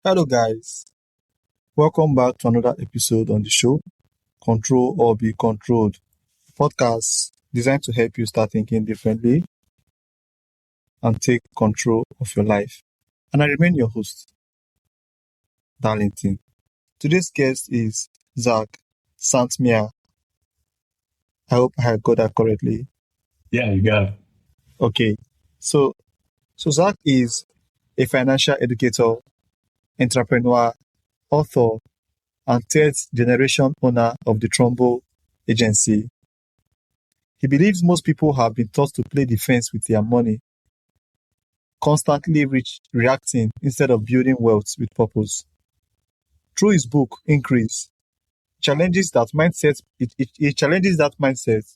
Hello, guys. Welcome back to another episode on the show, Control or Be Controlled, podcast designed to help you start thinking differently and take control of your life. And I remain your host, Darlington. Today's guest is Zach Santmia. I hope I got that correctly. Yeah, you got it. Okay. So Zach is a financial educator, entrepreneur, author, and third generation owner of the Trumbo agency. He believes most people have been taught to play defense with their money, constantly reacting instead of building wealth with purpose. Through his book, Increase, challenges that mindset. It challenges that mindset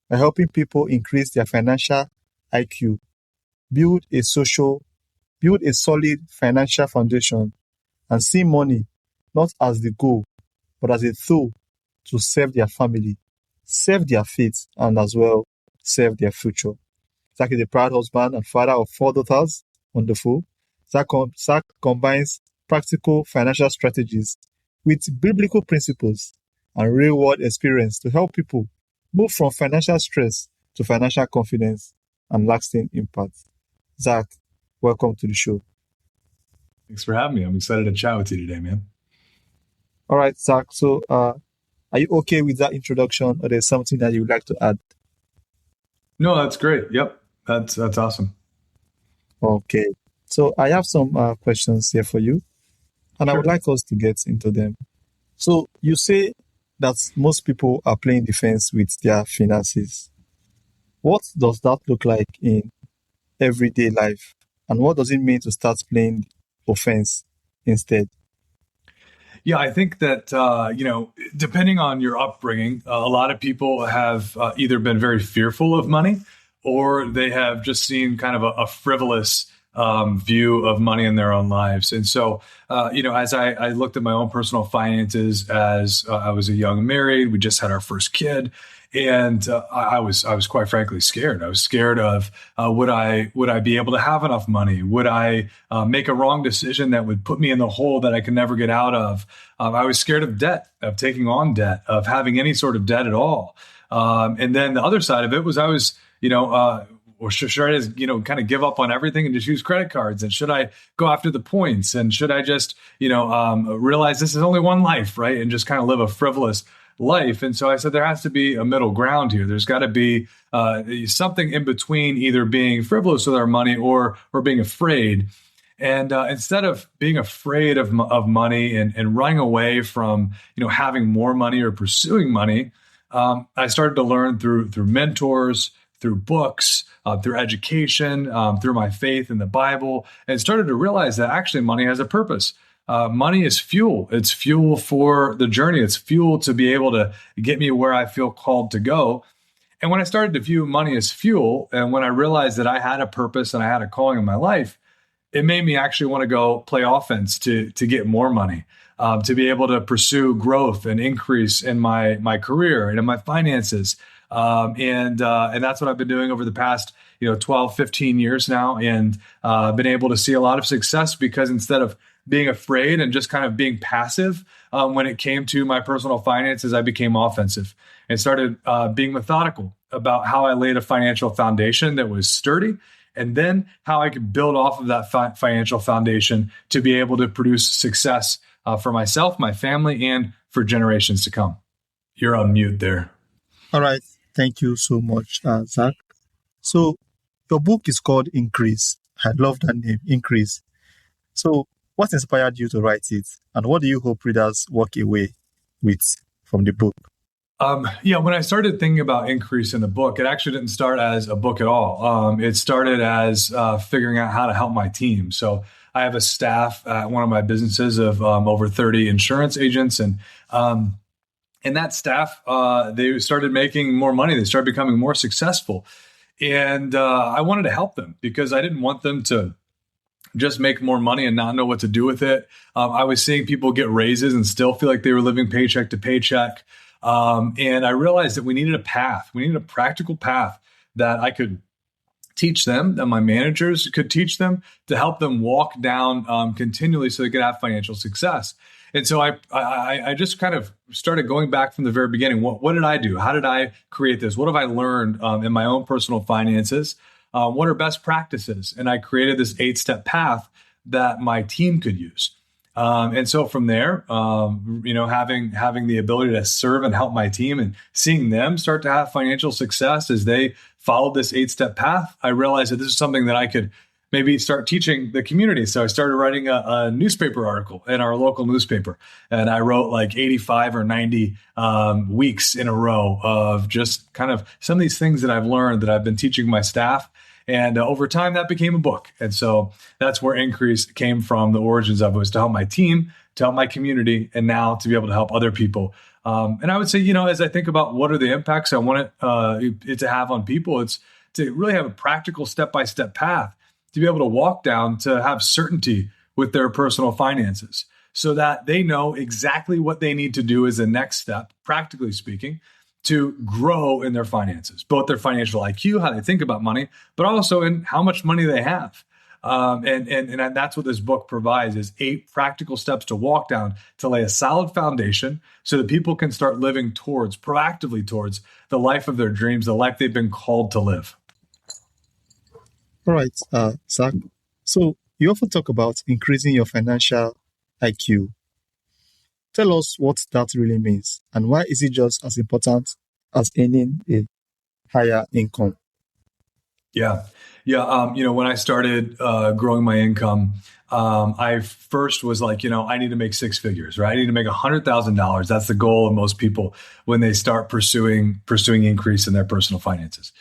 by helping people increase their financial IQ, build a solid financial foundation, and see money not as the goal, but as a tool to serve their family, serve their faith, and as well serve their future. Zach is a proud husband and father of 4 daughters. Wonderful. Zach combines practical financial strategies with biblical principles and real-world experience to help people move from financial stress to financial confidence and lasting impact. Zach, welcome to the show. Thanks for having me. I'm excited to chat with you today, man. All right, Zach. So, are you okay with that introduction, or there's something that you would like to add? No, that's great. Yep, that's awesome. Okay. So, I have some questions here for you, and I would Sure. like us to get into them. So, you say that most people are playing defense with their finances. What does that look like in everyday life, and what does it mean to start playing offense instead? Yeah, I think that, depending on your upbringing, a lot of people have either been very fearful of money or they have just seen kind of a frivolous view of money in their own lives. And so, as I looked at my own personal finances as I was a young married, we just had our first kid. And I was quite frankly scared. I was scared of would I be able to have enough money? Would I make a wrong decision that would put me in the hole that I could never get out of? I was scared of debt, of taking on debt, of having any sort of debt at all. And then the other side of it was I was, or should I just, kind of give up on everything and just use credit cards? And should I go after the points? And should I just, realize this is only one life, right? And just kind of live a frivolous life. And so I said, there has to be a middle ground here. There's got to be something in between either being frivolous with our money or being afraid. And instead of being afraid of money and running away from, having more money or pursuing money, I started to learn through mentors, through books, through education, through my faith in the Bible, and started to realize that actually money has a purpose. Money is fuel. It's fuel for the journey. It's fuel to be able to get me where I feel called to go. And when I started to view money as fuel, and when I realized that I had a purpose and I had a calling in my life, it made me actually want to go play offense to get more money, to be able to pursue growth and increase in my career and in my finances. And that's what I've been doing over the past 12, 15 years now, and been able to see a lot of success because instead of being afraid and just kind of being passive when it came to my personal finances, I became offensive and started being methodical about how I laid a financial foundation that was sturdy, and then how I could build off of that financial foundation to be able to produce success for myself, my family, and for generations to come. You're on mute there. All right. Thank you so much, Zach. So, your book is called Increase. I love that name, Increase. So, what inspired you to write it, and what do you hope readers walk away with from the book? When I started thinking about Increase in the book, it actually didn't start as a book at all. It started as figuring out how to help my team. So I have a staff at one of my businesses of over 30 insurance agents, and that staff, they started making more money. They started becoming more successful. And I wanted to help them because I didn't want them to just make more money and not know what to do with it. I was seeing people get raises and still feel like they were living paycheck to paycheck. And I realized that we needed a path. We needed a practical path that I could teach them, that my managers could teach them, to help them walk down continually so they could have financial success. And so I just kind of started going back from the very beginning. What did I do? How did I create this? What have I learned in my own personal finances? What are best practices? And I created this 8-step path that my team could use. And so from there, having the ability to serve and help my team and seeing them start to have financial success as they followed this 8-step path, I realized that this is something that I could maybe start teaching the community. So I started writing a newspaper article in our local newspaper. And I wrote like 85 or 90 weeks in a row of just kind of some of these things that I've learned that I've been teaching my staff. And over time, that became a book. And so that's where Increase came from. The origins of it was to help my team, to help my community, and now to be able to help other people. And I would say, as I think about what are the impacts I want it to have on people, it's to really have a practical step-by-step path to be able to walk down, to have certainty with their personal finances so that they know exactly what they need to do as a next step, practically speaking, to grow in their finances, both their financial IQ, how they think about money, but also in how much money they have. And that's what this book provides, is 8 practical steps to walk down to lay a solid foundation so that people can start living proactively towards the life of their dreams, the life they've been called to live. All right, Zach. So you often talk about increasing your financial IQ. Tell us what that really means, and why is it just as important as earning a higher income? Yeah. When I started growing my income, I first was like, I need to make 6 figures, right? I need to make $100,000. That's the goal of most people when they start pursuing increase in their personal finances.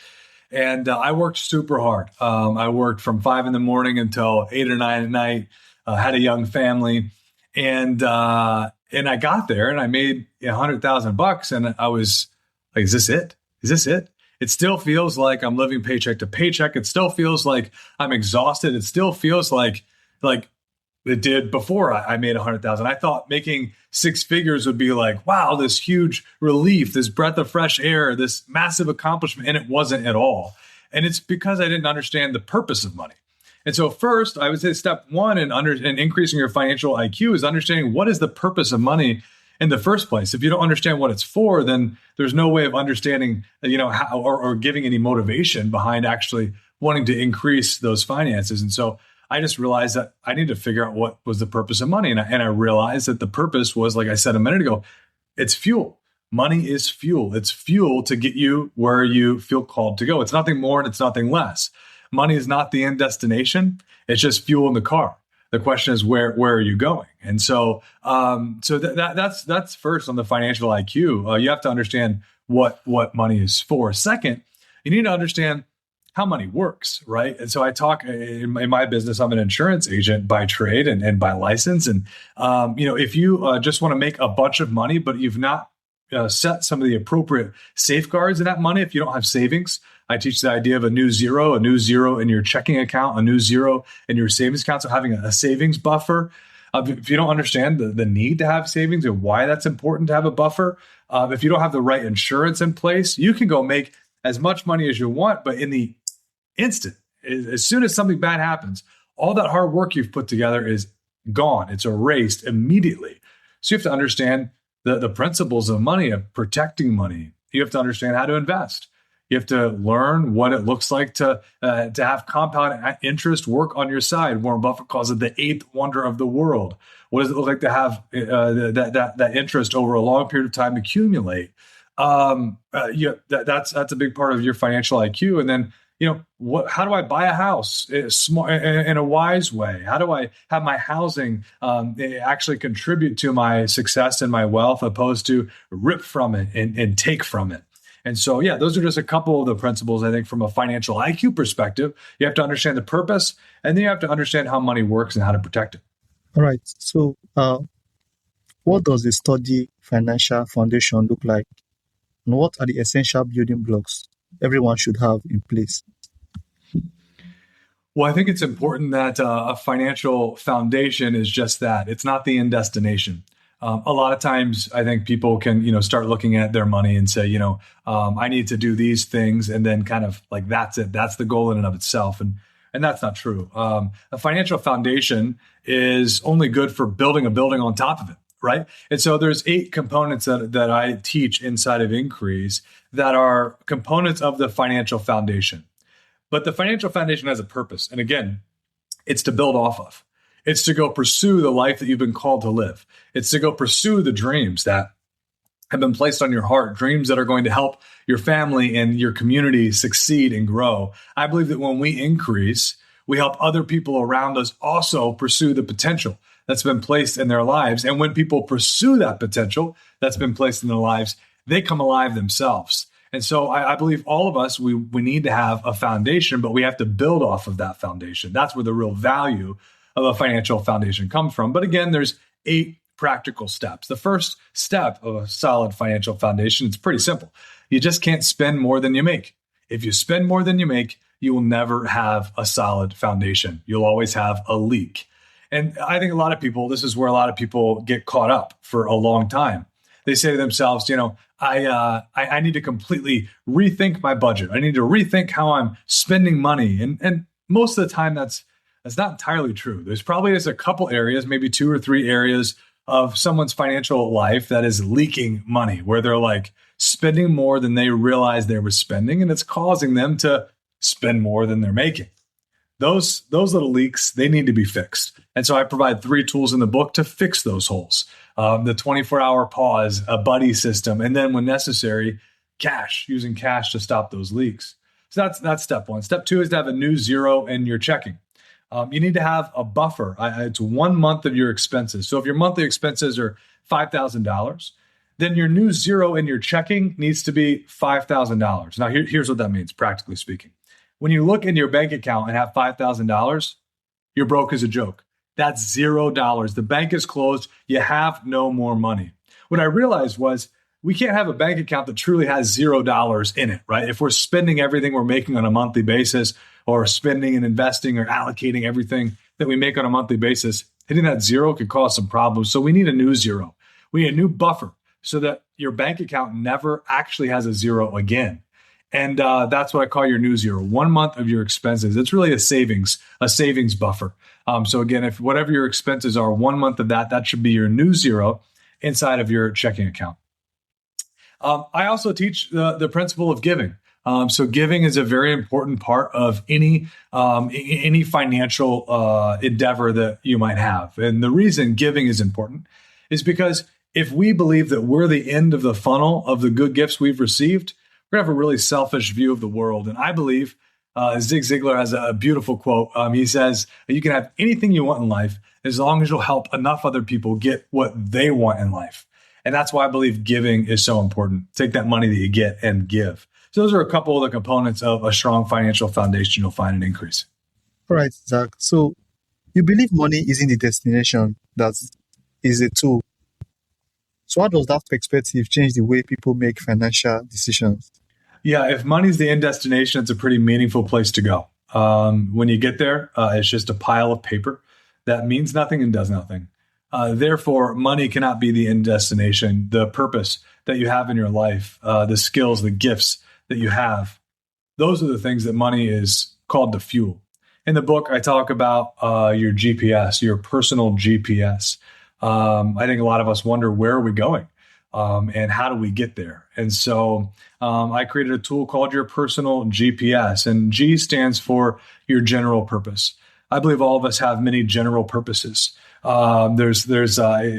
And I worked super hard. I worked from 5 a.m. until 8 or 9 at night. Had a young family, and I got there and I made $100,000, and I was like, "Is this it? Is this it?" It still feels like I'm living paycheck to paycheck. It still feels like I'm exhausted. It still feels like it did before I made 100,000. I thought making 6 figures would be like, wow, this huge relief, this breath of fresh air, this massive accomplishment. And it wasn't at all. And it's because I didn't understand the purpose of money. And so first, I would say step 1 in increasing your financial IQ is understanding what is the purpose of money in the first place. If you don't understand what it's for, then there's no way of understanding, how or giving any motivation behind actually wanting to increase those finances. And so I just realized that I need to figure out what was the purpose of money. And I realized that the purpose was, like I said a minute ago, it's fuel. Money is fuel. It's fuel to get you where you feel called to go. It's nothing more and it's nothing less. Money is not the end destination. It's just fuel in the car. The question is, where are you going? And so, that's first on the financial IQ. You have to understand what money is for. Second, you need to understand how money works, right? And so I talk in my business, I'm an insurance agent by trade and by license. And, if you just want to make a bunch of money, but you've not set some of the appropriate safeguards in that money, if you don't have savings, I teach the idea of a new zero in your checking account, a new zero in your savings account. So having a savings buffer. If you don't understand the need to have savings and why that's important to have a buffer, if you don't have the right insurance in place, you can go make as much money as you want, but in the instant, as soon as something bad happens, all that hard work you've put together is gone. It's erased immediately. So you have to understand the principles of money, of protecting money. You have to understand how to invest. You have to learn what it looks like to have compound interest work on your side. Warren Buffett calls it the 8th wonder of the world. What does it look like to have that interest over a long period of time accumulate? That's a big part of your financial IQ. And then, how do I buy a house in a wise way? How do I have my housing actually contribute to my success and my wealth, opposed to rip from it and take from it? And so, those are just a couple of the principles, I think, from a financial IQ perspective. You have to understand the purpose, and then you have to understand how money works and how to protect it. All right. So what does a sturdy financial foundation look like? And what are the essential building blocks everyone should have in place? Well, I think it's important that a financial foundation is just that. It's not the end destination. A lot of times, I think people can, start looking at their money and say, I need to do these things, and then kind of like that's it. That's the goal in and of itself, and that's not true. A financial foundation is only good for building a building on top of it, right? And so there's 8 components that I teach inside of Increase that are components of the financial foundation. But the financial foundation has a purpose, and again, it's to build off of. It's to go pursue the life that you've been called to live. It's to go pursue the dreams that have been placed on your heart, dreams that are going to help your family and your community succeed and grow. I believe that when we increase, we help other people around us also pursue the potential that's been placed in their lives. And when people pursue that potential that's been placed in their lives, they come alive themselves. And so I believe all of us, we need to have a foundation, but we have to build off of that foundation. That's where the real value of a financial foundation comes from. But again, there's 8 practical steps. The first step of a solid financial foundation, it's pretty simple. You just can't spend more than you make. If you spend more than you make, you will never have a solid foundation. You'll always have a leak. And I think a lot of people, this is where a lot of people get caught up for a long time. They say to themselves, I need to completely rethink my budget. I need to rethink how I'm spending money. And most of the time, that's not entirely true. There's probably just a couple areas, maybe 2 or 3 areas of someone's financial life that is leaking money, where they're like spending more than they realized they were spending, and it's causing them to spend more than they're making. Those little leaks, they need to be fixed. And so I provide 3 tools in the book to fix those holes. The 24-hour pause, a buddy system, and then when necessary, using cash to stop those leaks. So that's step 1. Step 2 is to have a new zero in your checking. You need to have a buffer. It's 1 month of your expenses. So if your monthly expenses are $5,000, then your new zero in your checking needs to be $5,000. Now, here's what that means, practically speaking. When you look in your bank account and have $5,000, you're broke as a joke. That's $0. The bank is closed. You have no more money. What I realized was we can't have a bank account that truly has $0 in it, right? If we're spending everything we're making on a monthly basis, or spending and investing or allocating everything that we make on a monthly basis, hitting that zero could cause some problems. So we need a new zero. We need a new buffer so that your bank account never actually has a zero again. And that's what I call your new zero. 1 month of your expenses. It's really a savings buffer. So again, if whatever your expenses are, 1 month of that should be your new zero inside of your checking account. I also teach the principle of giving. So giving is a very important part of any financial endeavor that you might have. And the reason giving is important is because if we believe that we're the end of the funnel of the good gifts we've received, we're going to have a really selfish view of the world. And I believe Zig Ziglar has a beautiful quote. He says, you can have anything you want in life as long as you'll help enough other people get what they want in life. And that's why I believe giving is so important. Take that money that you get and give. So those are a couple of the components of a strong financial foundation you'll find in Increase. All right, Zach. So you believe money isn't the destination, that is a tool. So how does that perspective change the way people make financial decisions? Yeah, if money's the end destination, it's a pretty meaningful place to go. When you get there, it's just a pile of paper that means nothing and does nothing. Therefore, money cannot be the end destination. The purpose that you have in your life, the skills, the gifts that you have, those are the things that money is called to fuel. In the book, I talk about your GPS, your personal GPS. I think a lot of us wonder, where are we going? And how do we get there? And so I created a tool called your personal GPS, and G stands for your general purpose. I believe all of us have many general purposes. There's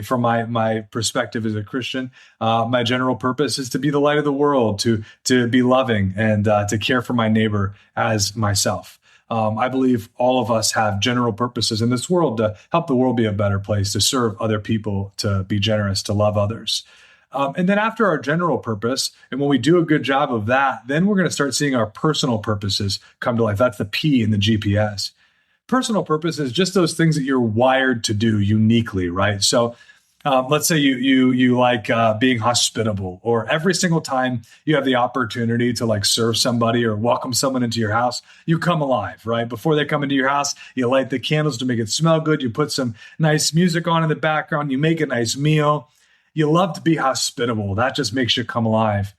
from my perspective as a Christian, my general purpose is to be the light of the world, to be loving, and to care for my neighbor as myself. I believe all of us have general purposes in this world to help the world be a better place, to serve other people, to be generous, to love others. And then after our general purpose, and when we do a good job of that, then we're going to start seeing our personal purposes come to life. That's the P in the GPS. Personal purpose is just those things that you're wired to do uniquely, right? So Let's say you like being hospitable, or every single time you have the opportunity to like serve somebody or welcome someone into your house, you come alive, right? Before they come into your house, you light the candles to make it smell good. You put some nice music on in the background. You make a nice meal. You love to be hospitable. That just makes you come alive.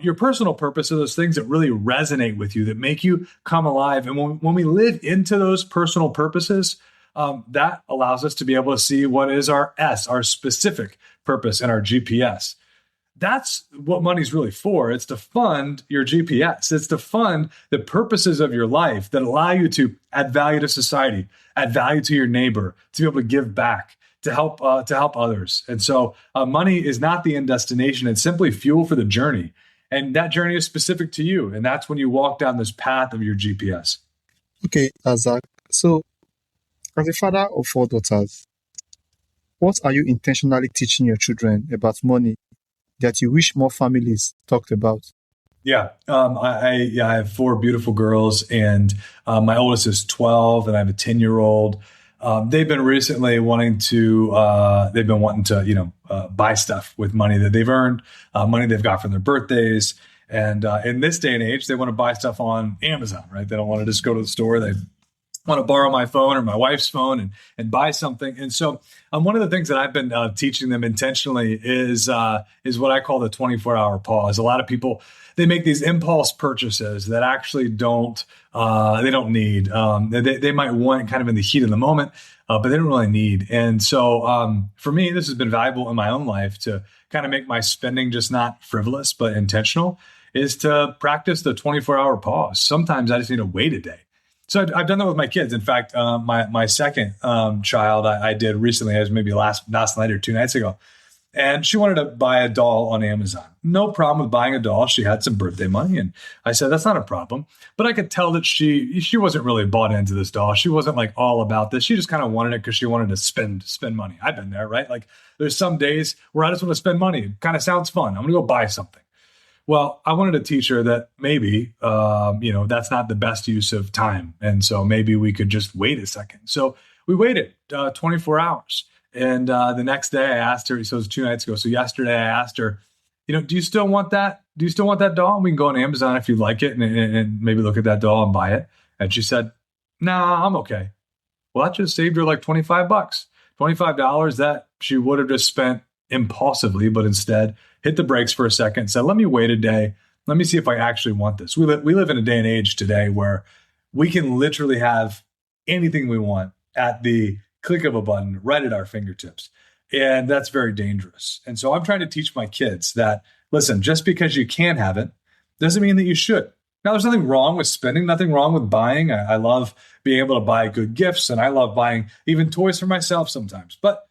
Your personal purpose are those things that really resonate with you, that make you come alive. And when we live into those personal purposes, that allows us to be able to see what is our S, our specific purpose, and our GPS. That's what money's really for. It's to fund your GPS. It's to fund the purposes of your life that allow you to add value to society, add value to your neighbor, to be able to give back, to help others. And so money is not the end destination. It's simply fuel for the journey. And that journey is specific to you. And that's when you walk down this path of your GPS. Okay, Zach. So, as a father of 4 daughters, what are you intentionally teaching your children about money that you wish more families talked about? Yeah, I have 4 beautiful girls, and my oldest is 12, and I have a 10-year-old. They've been recently wanting to buy stuff with money that they've earned, money they've got from their birthdays. And in this day and age, they want to buy stuff on Amazon, right? They don't want to just go to the store. They want to borrow my phone or my wife's phone and buy something. And so one of the things that I've been teaching them intentionally is what I call the 24-hour pause. A lot of people, they make these impulse purchases that actually they don't need. They might want kind of in the heat of the moment, but they don't really need. And so for me, this has been valuable in my own life to kind of make my spending just not frivolous, but intentional, is to practice the 24-hour pause. Sometimes I just need to wait a day. So I've done that with my kids. In fact, my second child I did recently, it was maybe last night or 2 nights ago. And she wanted to buy a doll on Amazon. No problem with buying a doll. She had some birthday money. And I said, that's not a problem. But I could tell that she wasn't really bought into this doll. She wasn't like all about this. She just kind of wanted it because she wanted to spend money. I've been there, right? Like there's some days where I just want to spend money. It kind of sounds fun. I'm going to go buy something. Well, I wanted to teach her that maybe, that's not the best use of time. And so maybe we could just wait a second. So we waited 24 hours. And the next day I asked her, so it was 2 nights ago. So yesterday I asked her, do you still want that? Do you still want that doll? We can go on Amazon if you like it and maybe look at that doll and buy it. And she said, nah, I'm okay. Well, that just saved her like $25, $25 that she would have just spent impulsively, but instead hit the brakes for a second and said, let me wait a day. Let me see if I actually want this. We live in a day and age today where we can literally have anything we want at the click of a button right at our fingertips. And that's very dangerous. And so I'm trying to teach my kids that, listen, just because you can have it doesn't mean that you should. Now, there's nothing wrong with spending, nothing wrong with buying. I love being able to buy good gifts, and I love buying even toys for myself sometimes. But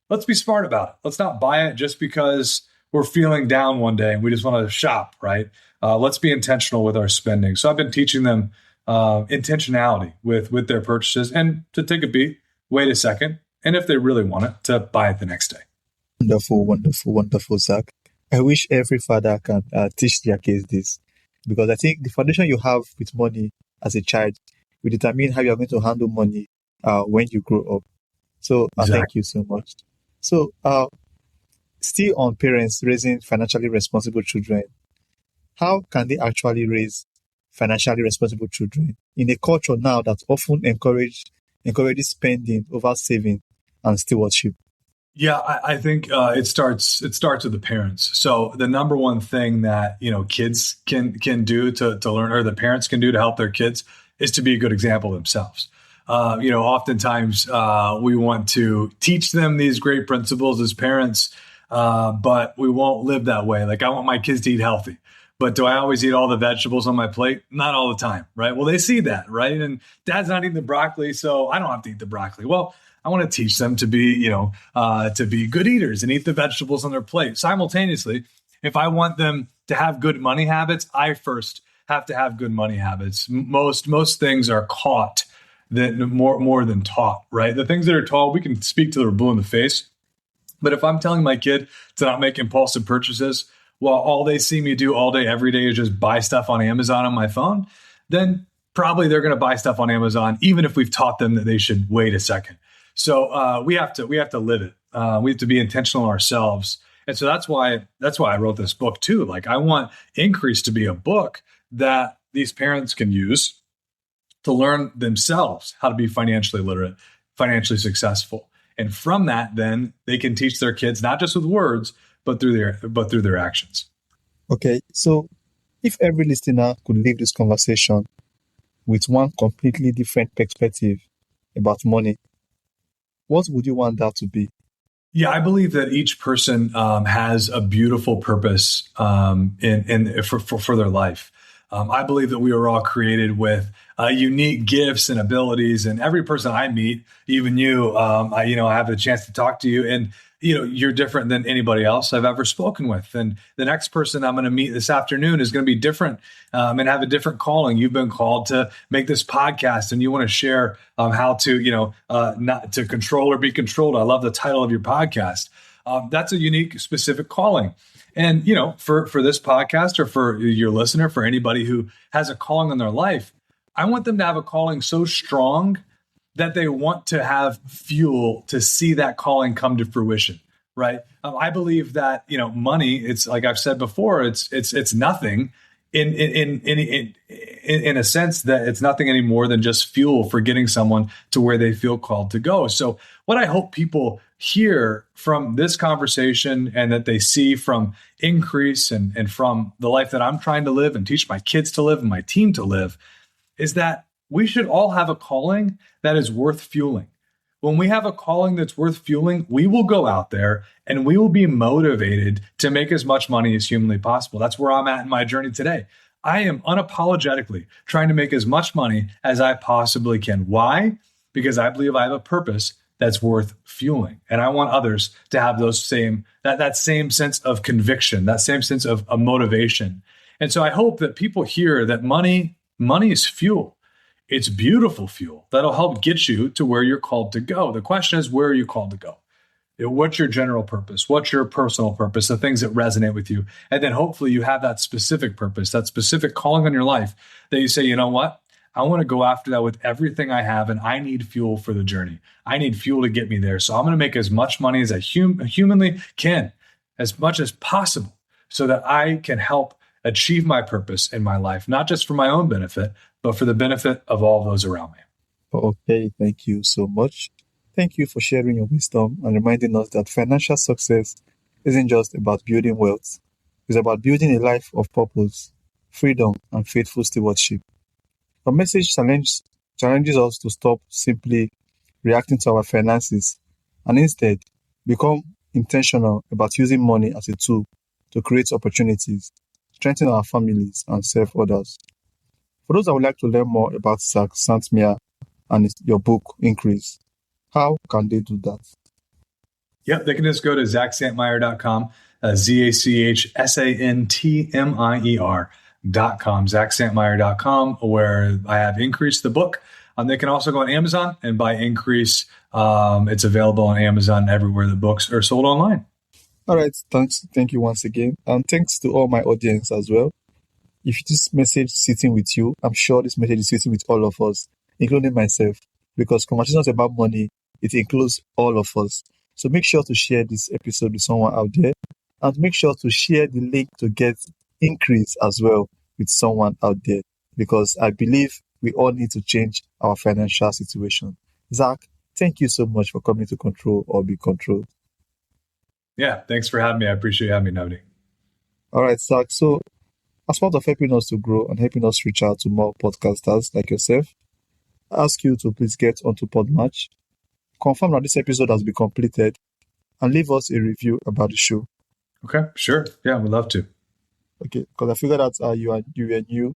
let's be smart about it. Let's not buy it just because we're feeling down one day and we just want to shop, right? Let's be intentional with our spending. So I've been teaching them intentionality with their purchases, and to take a beat, wait a second, and if they really want it, to buy it the next day. Wonderful, wonderful, wonderful, Zach. I wish every father can teach their kids this, because I think the foundation you have with money as a child will determine how you are going to handle money when you grow up. So Exactly. thank you so much. So still on parents raising financially responsible children, how can they actually raise financially responsible children in a culture now that often encourages spending over saving and stewardship? Yeah, I think it starts with the parents. So the number one thing that kids can do to learn, or the parents can do to help their kids, is to be a good example themselves. Oftentimes we want to teach them these great principles as parents, but we won't live that way. Like, I want my kids to eat healthy. But do I always eat all the vegetables on my plate? Not all the time, right? Well, they see that, right? And dad's not eating the broccoli, so I don't have to eat the broccoli. Well, I want to teach them to be, to be good eaters and eat the vegetables on their plate. Simultaneously, if I want them to have good money habits, I first have to have good money habits. Most things are caught more than taught, right? The things that are taught, we can speak till they're blue in the face. But if I'm telling my kid to not make impulsive purchases, while all they see me do all day, every day is just buy stuff on Amazon on my phone, then probably they're going to buy stuff on Amazon, even if we've taught them that they should wait a second. So we have to live it. We have to be intentional ourselves. And so that's why I wrote this book too. Like, I want Increase to be a book that these parents can use to learn themselves how to be financially literate, financially successful. And from that, then they can teach their kids, not just with words, but through their actions. Okay, so if every listener could leave this conversation with one completely different perspective about money, what would you want that to be? Yeah, I believe that each person has a beautiful purpose for their life. I believe that we were all created with unique gifts and abilities, and every person I meet, even you, I have the chance to talk to you, and you're different than anybody else I've ever spoken with. And the next person I'm going to meet this afternoon is going to be different and have a different calling. You've been called to make this podcast, and you want to share how to, not to control or be controlled. I love the title of your podcast. That's a unique, specific calling. And, for this podcast, or for your listener, for anybody who has a calling in their life, I want them to have a calling so strong that they want to have fuel to see that calling come to fruition, right? I believe that, money, it's like I've said before, it's nothing in a sense that it's nothing any more than just fuel for getting someone to where they feel called to go. So what I hope people hear from this conversation, and that they see from Increase and from the life that I'm trying to live and teach my kids to live and my team to live, is that we should all have a calling that is worth fueling. When we have a calling that's worth fueling, we will go out there and we will be motivated to make as much money as humanly possible. That's where I'm at in my journey today. I am unapologetically trying to make as much money as I possibly can. Why? Because I believe I have a purpose that's worth fueling. And I want others to have that same sense of conviction, that same sense of motivation. And so I hope that people hear that money is fuel. It's beautiful fuel that'll help get you to where you're called to go. The question is, where are you called to go? What's your general purpose? What's your personal purpose? The things that resonate with you. And then hopefully you have that specific purpose, that specific calling on your life that you say, you know what? I want to go after that with everything I have, and I need fuel for the journey. I need fuel to get me there. So I'm going to make as much money as I humanly can, as much as possible, so that I can help achieve my purpose in my life, not just for my own benefit, but for the benefit of all those around me. Okay, thank you so much. Thank you for sharing your wisdom and reminding us that financial success isn't just about building wealth. It's about building a life of purpose, freedom, and faithful stewardship. Our message challenges us to stop simply reacting to our finances and instead become intentional about using money as a tool to create opportunities, strengthen our families, and serve others. For those that would like to learn more about Zach Santmia and your book, Increase, how can they do that? Yep, they can just go to zachsantmeyer.com, ZachSantMier.com, ZachSantmeyer.com, where I have Increase the book. They can also go on Amazon and buy Increase. It's available on Amazon everywhere the books are sold online. All right, thanks. Thank you once again. And thanks to all my audience as well. If this message is sitting with you, I'm sure this message is sitting with all of us, including myself, because conversations about money, it includes all of us. So make sure to share this episode with someone out there, and make sure to share the link to get Increase as well with someone out there, because I believe we all need to change our financial situation. Zach, thank you so much for coming to Control or Be Controlled. Yeah, thanks for having me. I appreciate you having me, Navdi. All right, Zach. So as part of helping us to grow and helping us reach out to more podcasters like yourself, I ask you to please get onto Podmatch, confirm that this episode has been completed, and leave us a review about the show. Okay, sure. Yeah, we'd love to. Okay, because I figured out you were new.